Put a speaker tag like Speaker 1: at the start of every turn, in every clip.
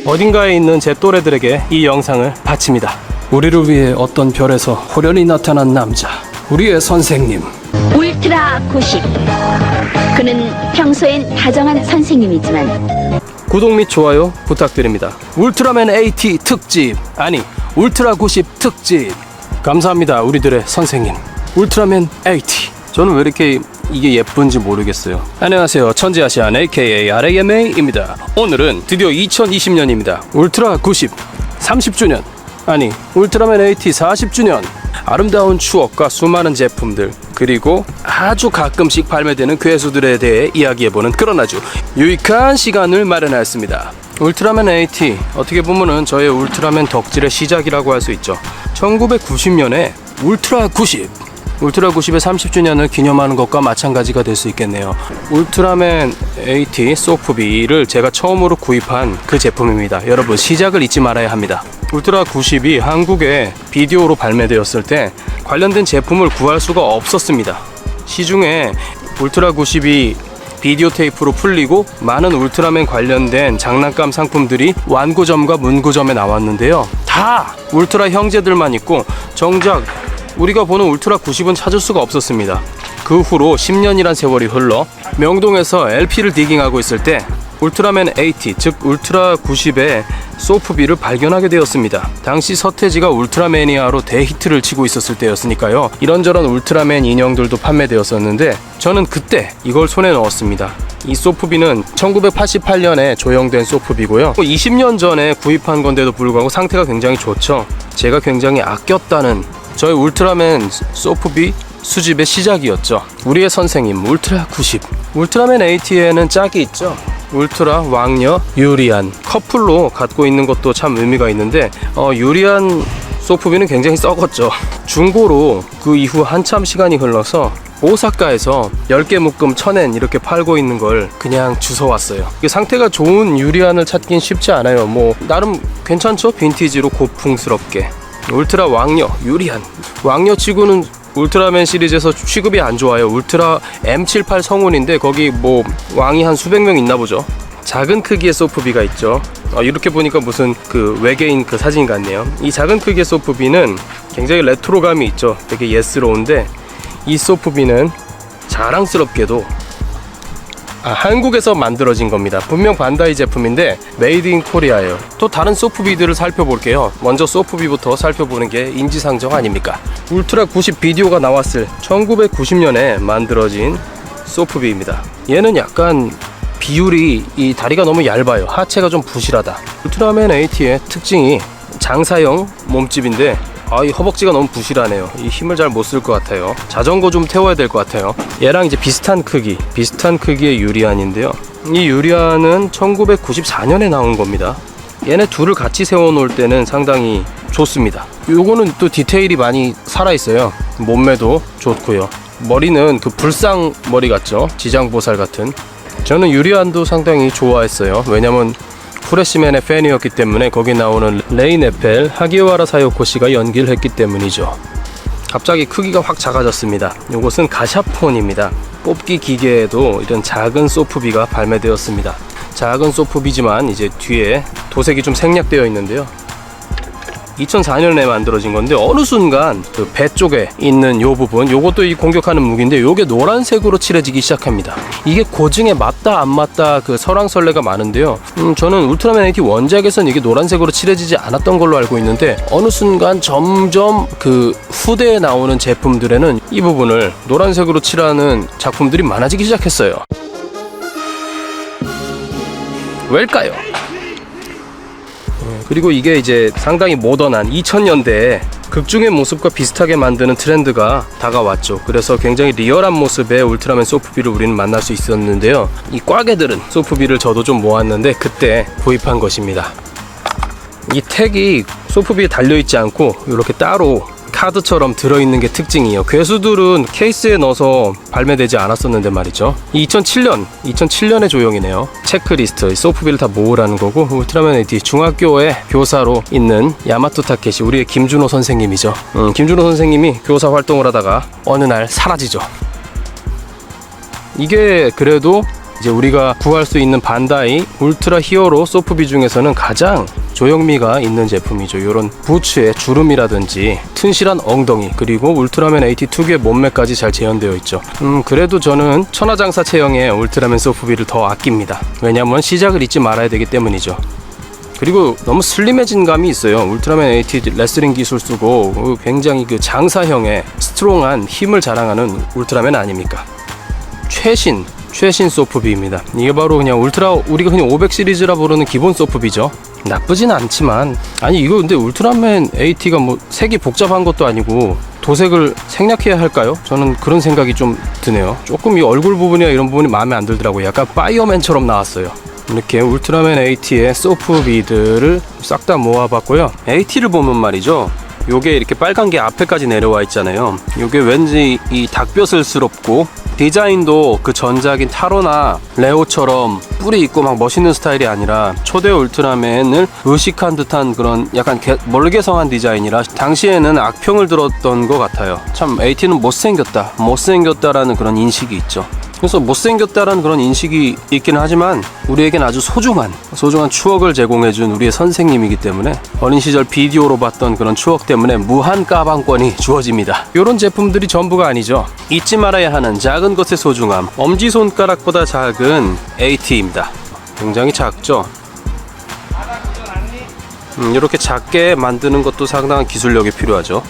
Speaker 1: 어딘가에 있는 제 또래들에게 이 영상을 바칩니다. 우리를 위해 어떤 별에서 호련히 나타난 남자, 우리의 선생님
Speaker 2: 울트라 90. 그는 평소엔 다정한 선생님이지만
Speaker 1: 구독 및 좋아요 부탁드립니다. 울트라맨 AT 특집, 아니 울트라 90 특집. 감사합니다 우리들의 선생님 울트라맨 AT. 저는 왜 이렇게 이게 예쁜지 모르겠어요. 안녕하세요, 천지아시안 aka RAMA입니다. 오늘은 드디어 2020년입니다. 울트라 90 30주년, 아니 울트라맨 AT 40주년. 아름다운 추억과 수많은 제품들, 그리고 아주 가끔씩 발매되는 괴수들에 대해 이야기해보는 그런 아주 유익한 시간을 마련하였습니다. 울트라맨 AT, 어떻게 보면은 저의 울트라맨 덕질의 시작이라고 할 수 있죠. 1990년에 울트라 90 울트라 90의 30주년을 기념하는 것과 마찬가지가 될 수 있겠네요. 울트라맨 AT 소프비를 제가 처음으로 구입한 그 제품입니다. 여러분, 시작을 잊지 말아야 합니다. 울트라 90이 한국에 비디오로 발매되었을 때 관련된 제품을 구할 수가 없었습니다. 시중에 울트라 90이 비디오 테이프로 풀리고 많은 울트라맨 관련된 장난감 상품들이 완구점과 문구점에 나왔는데요, 다 울트라 형제들만 있고 정작 우리가 보는 울트라 90은 찾을 수가 없었습니다. 그 후로 10년이란 세월이 흘러 명동에서 LP를 디깅하고 있을 때 울트라맨 AT, 즉 울트라 90의 소프비를 발견하게 되었습니다. 당시 서태지가 울트라매니아로 대히트를 치고 있었을 때였으니까요, 이런저런 울트라맨 인형들도 판매되었었는데 저는 그때 이걸 손에 넣었습니다. 이 소프비는 1988년에 조형된 소프비고요, 20년 전에 구입한 건데도 불구하고 상태가 굉장히 좋죠. 제가 굉장히 아꼈다는 저의 울트라맨 소프비 수집의 시작이었죠. 우리의 선생님 울트라 90. 울트라맨 AT에는 짝이 있죠. 울트라, 왕녀, 유리안. 커플로 갖고 있는 것도 참 의미가 있는데 유리안 소프비는 굉장히 썩었죠. 중고로 그 이후 한참 시간이 흘러서 오사카에서 10개 묶음 1000엔 이렇게 팔고 있는 걸 그냥 주워왔어요. 상태가 좋은 유리안을 찾긴 쉽지 않아요. 뭐 나름 괜찮죠? 빈티지로 고풍스럽게. 울트라 왕녀, 유리안. 왕녀 치고는 울트라맨 시리즈에서 취급이 안 좋아요. 울트라 M78 성운인데 거기 뭐 왕이 한 수백 명 있나 보죠. 작은 크기의 소프비가 있죠. 이렇게 보니까 무슨 그 외계인 그 사진 같네요. 이 작은 크기의 소프비는 굉장히 레트로감이 있죠. 되게 예스러운데 이 소프비는 자랑스럽게도 한국에서 만들어진 겁니다. 분명 반다이 제품인데 메이드 인 코리아예요. 또 다른 소프비들을 살펴볼게요. 먼저 소프비부터 살펴보는 게 인지상정 아닙니까? 울트라 90 비디오가 나왔을 1990년에 만들어진 소프비입니다. 얘는 약간 비율이, 이 다리가 너무 얇아요. 하체가 좀 부실하다. 울트라맨 AT의 특징이 장사형 몸집인데 이 허벅지가 너무 부실하네요. 이 힘을 잘 못 쓸 것 같아요. 자전거 좀 태워야 될 것 같아요. 얘랑 이제 비슷한 크기의 유리안인데요, 이 유리안은 1994년에 나온 겁니다. 얘네 둘을 같이 세워놓을 때는 상당히 좋습니다. 요거는 또 디테일이 많이 살아있어요. 몸매도 좋고요. 머리는 그 불상 머리 같죠? 지장보살 같은. 저는 유리안도 상당히 좋아했어요. 왜냐면 후레시맨의 팬이었기 때문에. 거기 나오는 레인 에펠, 하기와라 사요코 씨가 연기를 했기 때문이죠. 갑자기 크기가 확 작아졌습니다. 이것은 가샤폰입니다. 뽑기 기계에도 이런 작은 소프비가 발매되었습니다. 작은 소프비지만 이제 뒤에 도색이 좀 생략되어 있는데요, 2004년에 만들어진 건데 어느 순간 그 배 쪽에 있는 요 부분, 요것도 이 공격하는 무기인데 요게 노란색으로 칠해지기 시작합니다. 이게 고증에 맞다 안 맞다 그 설왕설래가 많은데요, 저는 울트라맨 AT 원작에선 이게 노란색으로 칠해지지 않았던 걸로 알고 있는데 어느 순간 점점 그 후대에 나오는 제품들에는 이 부분을 노란색으로 칠하는 작품들이 많아지기 시작했어요. 왜일까요? 그리고 이게 이제 상당히 모던한 2000년대에 극중의 모습과 비슷하게 만드는 트렌드가 다가왔죠. 그래서 굉장히 리얼한 모습의 울트라맨 소프비를 우리는 만날 수 있었는데요, 이 꽉에 들은 소프비를 저도 좀 모았는데 그때 구입한 것입니다. 이 택이 소프비에 달려있지 않고 이렇게 따로 카드처럼 들어있는 게 특징이에요. 괴수들은 케이스에 넣어서 발매되지 않았었는데 말이죠. 2007년의 조형이네요. 체크리스트, 소프비를 다 모으라는 거고, 울트라맨 AT 중학교에 교사로 있는 야마토 타케시, 우리의 김준호 선생님이죠. 김준호 선생님이 교사 활동을 하다가 어느 날 사라지죠. 이게 그래도 이제 우리가 구할 수 있는 반다이 울트라 히어로 소프비 중에서는 가장 조형미가 있는 제품이죠. 이런 부츠의 주름이라든지 튼실한 엉덩이, 그리고 울트라맨 AT 특유의 몸매까지 잘 재현되어 있죠. 그래도 저는 천하장사 체형의 울트라맨 소프비를 더 아낍니다. 왜냐면 시작을 잊지 말아야 되기 때문이죠. 그리고 너무 슬림해진 감이 있어요. 울트라맨 AT 레슬링 기술 쓰고 굉장히 그 장사형의 스트롱한 힘을 자랑하는 울트라맨 아닙니까? 최신 소프비입니다. 이게 바로 그냥 우리가 그냥 500 시리즈라 부르는 기본 소프비죠. 나쁘진 않지만, 아니 이거 근데 울트라맨 AT가 뭐 색이 복잡한 것도 아니고 도색을 생략해야 할까요? 저는 그런 생각이 좀 드네요. 조금 이 얼굴 부분이나 이런 부분이 마음에 안 들더라고요. 약간 파이어맨처럼 나왔어요. 이렇게 울트라맨 AT의 소프비들을 싹 다 모아봤고요. AT를 보면 말이죠, 요게 이렇게 빨간 게 앞에까지 내려와 있잖아요. 요게 왠지 이 닭뼈슬스럽고, 디자인도 그 전작인 타로나 레오처럼 뿔이 있고 막 멋있는 스타일이 아니라 초대 울트라맨을 의식한 듯한 그런 약간 멀게성한 디자인이라 당시에는 악평을 들었던 것 같아요. 참 AT는 못생겼다라는 그런 인식이 있죠. 그래서 못생겼다라는 그런 인식이 있기는 하지만 우리에겐 아주 소중한 추억을 제공해준 우리의 선생님이기 때문에 어린 시절 비디오로 봤던 그런 추억 때문에 무한 까방권이 주어집니다. 이런 제품들이 전부가 아니죠. 잊지 말아야 하는 작은 것의 소중함. 엄지손가락보다 작은 AT입니다. 굉장히 작죠. 이렇게 작게 만드는 것도 상당한 기술력이 필요하죠.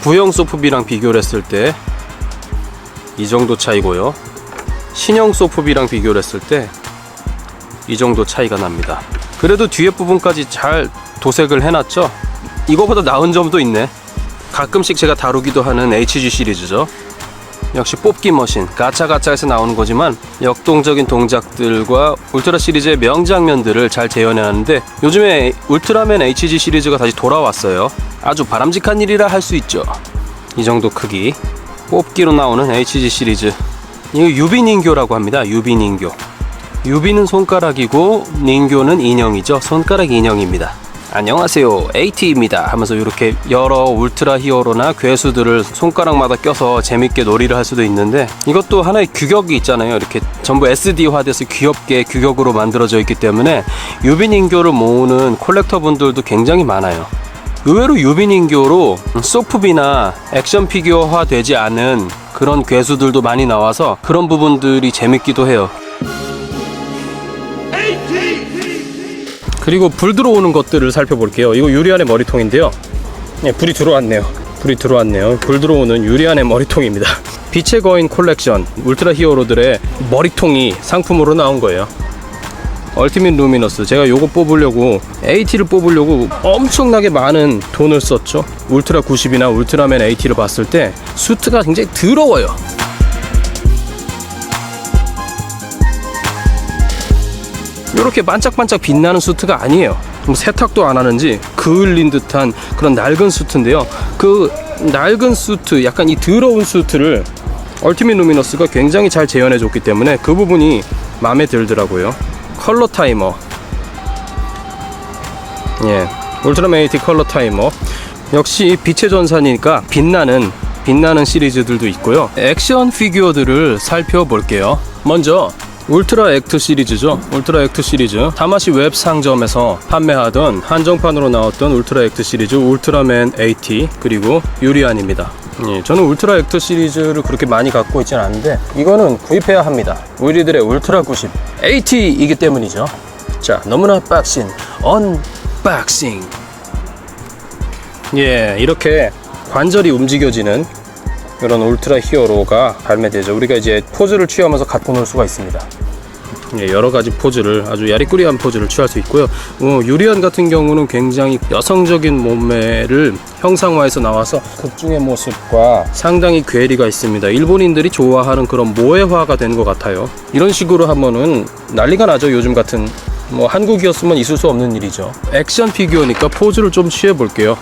Speaker 1: 구형 소프비랑 비교를 했을 때 이 정도 차이고요. 신형 소프비랑 비교를 했을 때 이 정도 차이가 납니다. 그래도 뒤에 부분까지 잘 도색을 해놨죠. 이거보다 나은 점도 있네. 가끔씩 제가 다루기도 하는 HG 시리즈죠. 역시 뽑기 머신, 가차가차에서 나오는 거지만 역동적인 동작들과 울트라 시리즈의 명장면들을 잘 재현해하는데, 요즘에 울트라맨 HG 시리즈가 다시 돌아왔어요. 아주 바람직한 일이라 할 수 있죠. 이 정도 크기 뽑기로 나오는 HG 시리즈, 이거 유비닌교라고 합니다. 유비는 손가락이고 닌교는 인형이죠. 손가락 인형입니다. 안녕하세요, AT입니다 하면서 이렇게 여러 울트라 히어로나 괴수들을 손가락마다 껴서 재밌게 놀이를 할 수도 있는데, 이것도 하나의 규격이 있잖아요. 이렇게 전부 SD화돼서 귀엽게 규격으로 만들어져 있기 때문에 유비닌교를 모으는 콜렉터 분들도 굉장히 많아요. 의외로 유비닌교로 소프비나 액션 피규어화 되지 않은 그런 괴수들도 많이 나와서 그런 부분들이 재밌기도 해요. 그리고 불 들어오는 것들을 살펴볼게요. 이거 유리안의 머리통인데요. 네, 불이 들어왔네요. 불 들어오는 유리안의 머리통입니다. 빛의 거인 콜렉션 울트라 히어로들의 머리통이 상품으로 나온 거예요. 얼티밋 루미너스, 제가 요거 뽑으려고, AT를 뽑으려고 엄청나게 많은 돈을 썼죠. 울트라 90이나 울트라맨 AT를 봤을 때 수트가 굉장히 더러워요. 이렇게 반짝반짝 빛나는 수트가 아니에요. 세탁도 안 하는지 그을린 듯한 그런 낡은 수트인데요. 그 낡은 수트, 약간 이 더러운 수트를 얼티밋 루미너스가 굉장히 잘 재현해 줬기 때문에 그 부분이 마음에 들더라고요. 컬러 타이머, 예, 울트라맨 AT 컬러 타이머, 역시 빛의 전사니까 빛나는 시리즈들도 있고요. 액션 피규어들을 살펴볼게요. 먼저 울트라 액트 시리즈죠. 울트라 액트 시리즈, 다마시 웹 상점에서 판매하던 한정판으로 나왔던 울트라 액트 시리즈 울트라맨 AT, 그리고 유리안입니다. 예, 저는 울트라 액트 시리즈를 그렇게 많이 갖고 있지는 않은데 이거는 구입해야 합니다. 우리들의 울트라 90 AT이기 때문이죠. 자, 너무나 박싱 언박싱. 예, 이렇게 관절이 움직여지는 이런 울트라 히어로가 발매되죠. 우리가 이제 포즈를 취하면서 갖고 놀 수가 있습니다. 예, 여러 가지 포즈를, 아주 야리꾸리한 포즈를 취할 수 있고요. 유리안 같은 경우는 굉장히 여성적인 몸매를 형상화해서 나와서 극중의 모습과 상당히 괴리가 있습니다. 일본인들이 좋아하는 그런 모해화가 된 것 같아요. 이런 식으로 하면은 난리가 나죠. 요즘 같은, 한국이었으면 있을 수 없는 일이죠. 액션 피규어니까 포즈를 좀 취해 볼게요.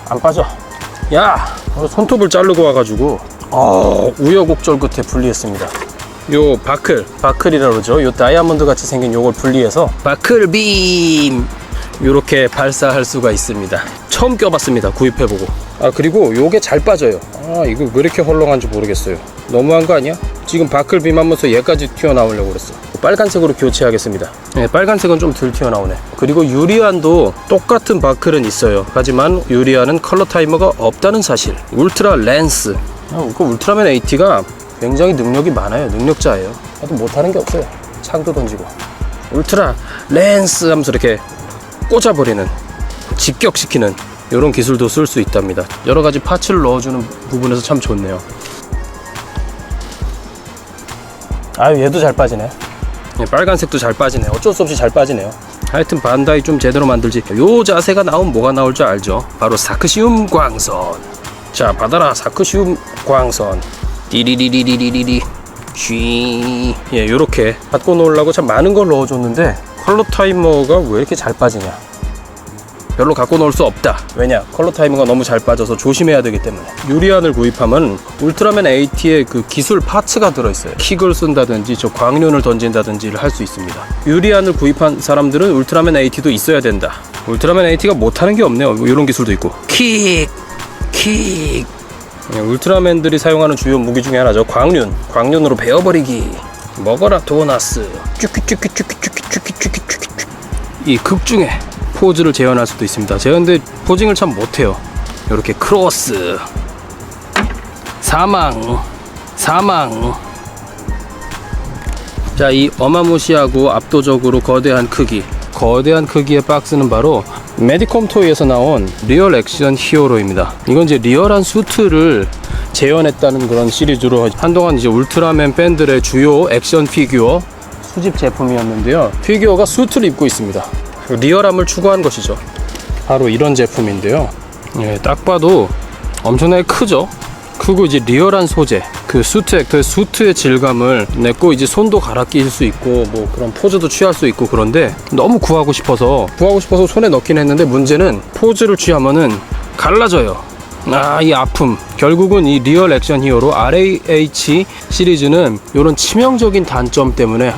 Speaker 1: 안 빠져. 야, 손톱을 자르고 와가지고 우여곡절 끝에 분리했습니다. 요 바클이라 그러죠. 요 다이아몬드 같이 생긴 요걸 분리해서 바클빔 요렇게 발사할 수가 있습니다. 처음 껴봤습니다. 구입해보고. 그리고 요게 잘 빠져요. 이거 왜 이렇게 헐렁한지 모르겠어요. 너무한 거 아니야? 지금 바클 비만면서 얘까지 튀어나오려고 그랬어. 빨간색으로 교체하겠습니다. 네, 빨간색은 좀 덜 튀어나오네. 그리고 유리안도 똑같은 바클은 있어요. 하지만 유리안은 컬러 타이머가 없다는 사실. 울트라 렌스. 그 울트라맨 AT가 굉장히 능력이 많아요. 능력자예요. 나도 못하는 게 없어요. 창도 던지고 울트라 렌스 하면서 이렇게 꽂아버리는, 직격시키는 이런 기술도 쓸 수 있답니다. 여러 가지 파츠를 넣어주는 부분에서 참 좋네요. 아유, 얘도 잘 빠지네. 빨간색도 잘 빠지네. 어쩔 수 없이 잘 빠지네요. 하여튼 반다이 좀 제대로 만들지. 요 자세가 나오면 뭐가 나올 줄 알죠? 바로 사크시움 광선. 자, 받아라 사크시움 광선. 띠리리리리리리 쉬. 예, 요렇게 받고 놓으려고 참 많은 걸 넣어줬는데 컬러 타이머가 왜 이렇게 잘 빠지냐? 별로 갖고 놓을 수 없다. 왜냐? 컬러 타이머가 너무 잘 빠져서 조심해야 되기 때문에. 유리안을 구입하면 울트라맨 AT의 그 기술 파츠가 들어있어요. 킥을 쓴다든지 저 광륜을 던진다든지를 할 수 있습니다. 유리안을 구입한 사람들은 울트라맨 AT도 있어야 된다. 울트라맨 AT가 못하는 게 없네요. 뭐 이런 기술도 있고. 킥. 울트라맨들이 사용하는 주요 무기 중에 하나죠. 광륜으로 베어버리기. 먹어라 도나스. 이 극 중에 포즈를 재현할 수도 있습니다. 제가 근데 포징을 참 못해요. 이렇게 크로스, 사망. 자, 이 어마무시하고 압도적으로 거대한 크기의 박스는 바로 메디컴 토이에서 나온 리얼 액션 히어로입니다. 이건 이제 리얼한 수트를 재현했다는 그런 시리즈로 한동안 이제 울트라맨 팬들의 주요 액션 피규어 수집 제품이었는데요. 피규어가 수트를 입고 있습니다. 리얼함을 추구한 것이죠. 바로 이런 제품인데요. 예, 딱 봐도 엄청나게 크죠. 크고 이제 리얼한 소재, 그 수트 액터의 수트의 질감을 냈고 이제 손도 갈아 끼실 수 있고 뭐 그런 포즈도 취할 수 있고. 그런데 너무 구하고 싶어서 손에 넣긴 했는데 문제는 포즈를 취하면은 갈라져요. 이 아픔. 결국은 이 리얼 액션 히어로 RAH 시리즈는 이런 치명적인 단점 때문에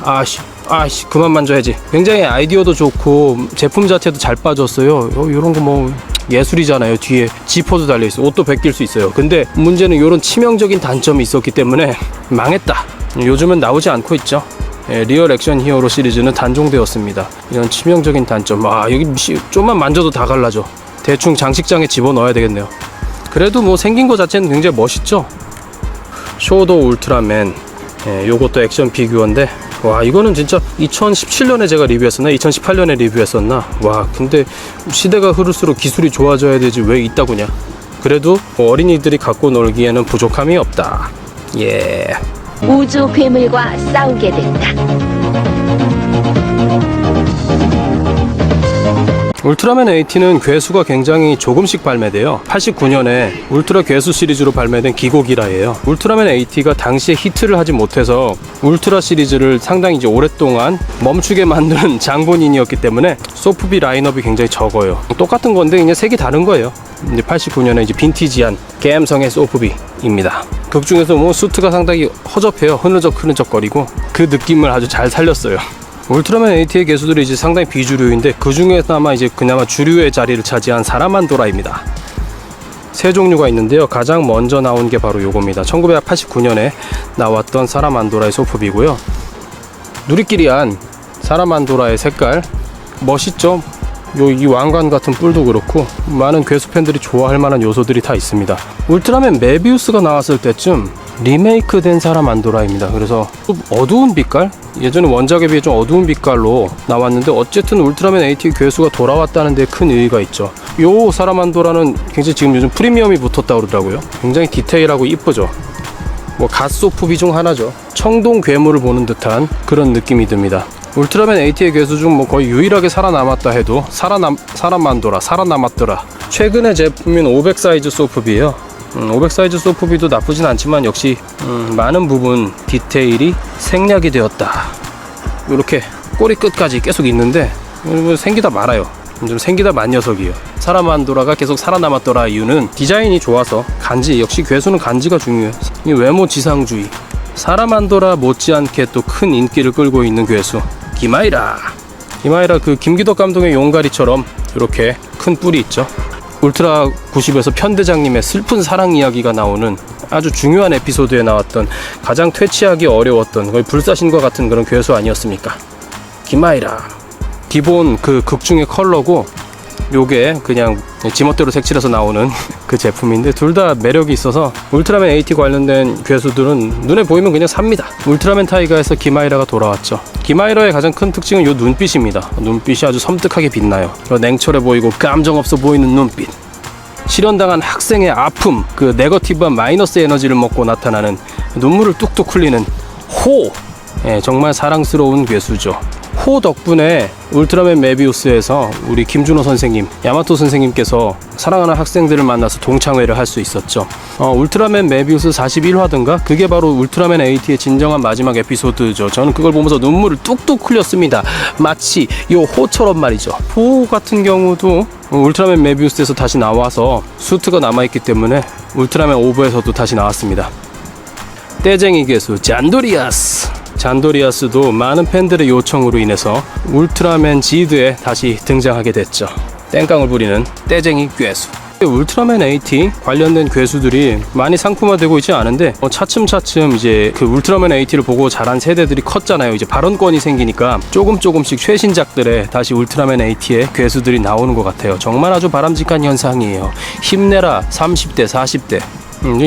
Speaker 1: 그만 만져야지. 굉장히 아이디어도 좋고 제품 자체도 잘 빠졌어요. 이런 거 뭐 예술이잖아요. 뒤에 지퍼도 달려있어. 옷도 벗길 수 있어요. 근데 문제는 이런 치명적인 단점이 있었기 때문에 망했다. 요즘은 나오지 않고 있죠. 예, 리얼 액션 히어로 시리즈는 단종되었습니다. 이런 치명적인 단점. 여기 좀만 만져도 다 갈라져. 대충 장식장에 집어넣어야 되겠네요. 그래도 뭐 생긴 거 자체는 굉장히 멋있죠. 쇼도 울트라맨. 예, 요것도 액션 피규어인데 이거는 진짜 2017년에 제가 리뷰했었나 2018년에 리뷰했었나. 근데 시대가 흐를수록 기술이 좋아져야 되지 왜 있다구냐. 그래도 어린이들이 갖고 놀기에는 부족함이 없다. 예.
Speaker 2: 우주 괴물과 싸우게 됐다.
Speaker 1: 울트라맨 AT는 괴수가 굉장히 조금씩 발매돼요. 89년에 울트라 괴수 시리즈로 발매된 기고기라예요. 울트라맨 AT가 당시에 히트를 하지 못해서 울트라 시리즈를 상당히 이제 오랫동안 멈추게 만드는 장본인이었기 때문에 소프비 라인업이 굉장히 적어요. 똑같은 건데 그냥 색이 다른 거예요. 이제 89년에 이제 빈티지한 갬성의 소프비입니다. 극 중에서 뭐 수트가 상당히 허접해요. 흐느적거리고 그 느낌을 아주 잘 살렸어요. 울트라맨 AT의 개수들이 이제 상당히 비주류인데 그 중에서나마 이제 그나마 주류의 자리를 차지한 사라만도라입니다. 세 종류가 있는데요. 가장 먼저 나온 게 바로 요겁니다. 1989년에 나왔던 사라만도라의 소품이고요. 누리끼리한 사라만도라의 색깔 멋있죠? 이 왕관 같은 뿔도 그렇고 많은 괴수 팬들이 좋아할 만한 요소들이 다 있습니다. 울트라맨 메비우스가 나왔을 때쯤 리메이크 된 사라만도라입니다. 그래서 좀 어두운 빛깔? 예전에 원작에 비해 좀 어두운 빛깔로 나왔는데 어쨌든 울트라맨 AT 괴수가 돌아왔다는 데 큰 의의가 있죠. 요 사라만도라는 굉장히 지금 요즘 프리미엄이 붙었다고 그러더라고요. 굉장히 디테일하고 이쁘죠. 뭐 갓소프비 중 하나죠. 청동 괴물을 보는 듯한 그런 느낌이 듭니다. 울트라맨 AT의 괴수 중 뭐 거의 유일하게 살아남았다 해도 살아남았더라. 최근의 제품인 500 사이즈 소프비예요. 500 사이즈 소프비도 나쁘진 않지만 역시 많은 부분 디테일이 생략이 되었다. 이렇게 꼬리 끝까지 계속 있는데 생기다 말아요. 좀 생기다 만 녀석이에요. 사라만도라가 계속 살아남았더라 이유는 디자인이 좋아서. 간지, 역시 괴수는 간지가 중요해요. 이 외모 지상주의. 사라만도라 못지않게 또 큰 인기를 끌고 있는 괴수 기마이라 그 김기덕 감독의 용가리처럼 이렇게 큰 뿔이 있죠. 울트라 90에서 편대장님의 슬픈 사랑 이야기가 나오는 아주 중요한 에피소드에 나왔던 가장 퇴치하기 어려웠던 거의 불사신과 같은 그런 괴수 아니었습니까? 기마이라. 기본 그 극중의 컬러고 요게 그냥 지멋대로 색칠해서 나오는 그 제품인데 둘 다 매력이 있어서 울트라맨 AT 관련된 괴수들은 눈에 보이면 그냥 삽니다. 울트라맨 타이가에서 기마이라가 돌아왔죠. 기마이라의 가장 큰 특징은 요 눈빛입니다. 눈빛이 아주 섬뜩하게 빛나요. 냉철해 보이고 감정 없어 보이는 눈빛. 실현당한 학생의 아픔, 그 네거티브한 마이너스 에너지를 먹고 나타나는 눈물을 뚝뚝 흘리는 호. 예, 정말 사랑스러운 괴수죠. 호 덕분에 울트라맨 메비우스에서 우리 김준호 선생님, 야마토 선생님께서 사랑하는 학생들을 만나서 동창회를 할 수 있었죠. 울트라맨 메비우스 41화든가 그게 바로 울트라맨 AT의 진정한 마지막 에피소드죠. 저는 그걸 보면서 눈물을 뚝뚝 흘렸습니다. 마치 요 호처럼 말이죠. 호 같은 경우도 울트라맨 메비우스에서 다시 나와서 수트가 남아있기 때문에 울트라맨 오브에서도 다시 나왔습니다. 떼쟁이 괴수 잔도리아스도 많은 팬들의 요청으로 인해서 울트라맨 지드에 다시 등장하게 됐죠. 땡깡을 부리는 떼쟁이 괴수. 울트라맨 AT 관련된 괴수들이 많이 상품화되고 있지 않은데 차츰차츰 이제 그 울트라맨 AT를 보고 자란 세대들이 컸잖아요. 이제 발언권이 생기니까 조금씩 최신작들에 다시 울트라맨 AT의 괴수들이 나오는 것 같아요. 정말 아주 바람직한 현상이에요. 힘내라 30대 40대.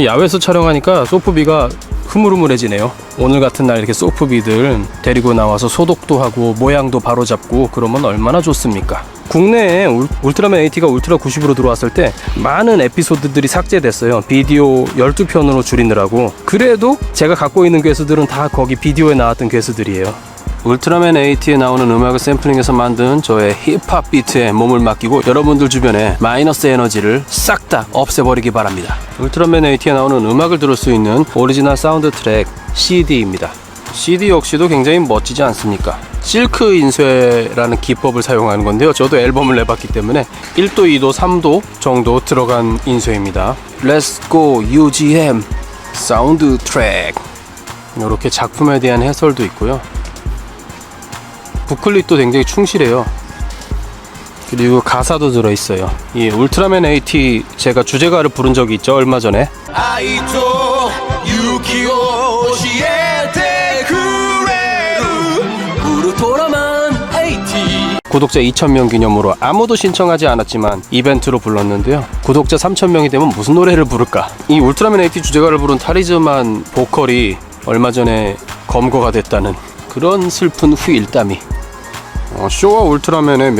Speaker 1: 야외에서 촬영하니까 소프비가 흐물흐물해지네요. 오늘 같은 날 이렇게 소프비들 데리고 나와서 소독도 하고 모양도 바로잡고 그러면 얼마나 좋습니까? 국내에 울트라맨 AT가 울트라 90으로 들어왔을 때 많은 에피소드들이 삭제됐어요. 비디오 12편으로 줄이느라고. 그래도 제가 갖고 있는 괴수들은 다 거기 비디오에 나왔던 괴수들이에요. 울트라맨 AT에 나오는 음악을 샘플링해서 만든 저의 힙합 비트에 몸을 맡기고 여러분들 주변에 마이너스 에너지를 싹 다 없애버리기 바랍니다. 울트라맨 AT에 나오는 음악을 들을 수 있는 오리지널 사운드 트랙 CD입니다. CD 역시도 굉장히 멋지지 않습니까? 실크 인쇄라는 기법을 사용하는 건데요. 저도 앨범을 내봤기 때문에 1도, 2도, 3도 정도 들어간 인쇄입니다. Let's go UGM 사운드 트랙. 이렇게 작품에 대한 해설도 있고요. 부클릿도 굉장히 충실해요. 그리고 가사도 들어있어요. 이 울트라맨 AT 제가 주제가를 부른 적이 있죠, 얼마 전에. 구독자 2,000명 기념으로 아무도 신청하지 않았지만 이벤트로 불렀는데요. 구독자 3,000명이 되면 무슨 노래를 부를까? 이 울트라맨 AT 주제가를 부른 타리즈만 보컬이 얼마 전에 검거가 됐다는 그런 슬픈 후일담이. 쇼와 울트라맨의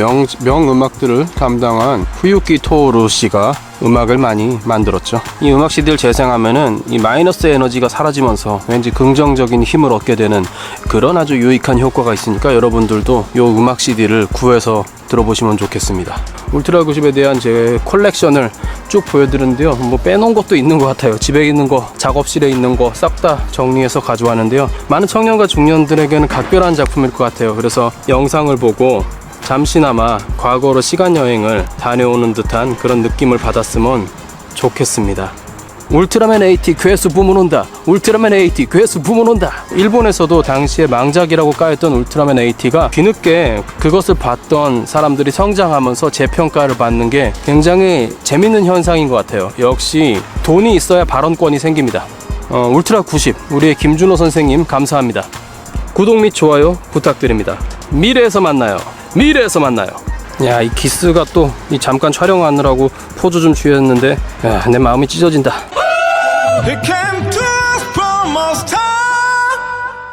Speaker 1: 명음악들을 담당한 후유키 토오루 씨가 음악을 많이 만들었죠. 이 음악 CD를 재생하면은 이 마이너스 에너지가 사라지면서 왠지 긍정적인 힘을 얻게 되는 그런 아주 유익한 효과가 있으니까 여러분들도 이 음악 CD를 구해서 들어보시면 좋겠습니다. 울트라 90에 대한 제 컬렉션을 쭉 보여드렸는데요. 뭐 빼놓은 것도 있는 것 같아요. 집에 있는 거, 작업실에 있는 거 싹 다 정리해서 가져왔는데요. 많은 청년과 중년들에게는 각별한 작품일 것 같아요. 그래서 영상을 보고 잠시나마 과거로 시간여행을 다녀오는 듯한 그런 느낌을 받았으면 좋겠습니다. 울트라맨 AT 괴수 부문 온다. 울트라맨 AT 괴수 부문 온다. 일본에서도 당시에 망작이라고 까였던 울트라맨 AT가 뒤늦게 그것을 봤던 사람들이 성장하면서 재평가를 받는 게 굉장히 재밌는 현상인 것 같아요. 역시 돈이 있어야 발언권이 생깁니다. 울트라 90 우리의 김준호 선생님 감사합니다. 구독 및 좋아요 부탁드립니다. 미래에서 만나요. 미래에서 만나요. 야, 이 기스가 또 이 잠깐 촬영하느라고 포즈 좀 취했는데 야, 내 마음이 찢어진다.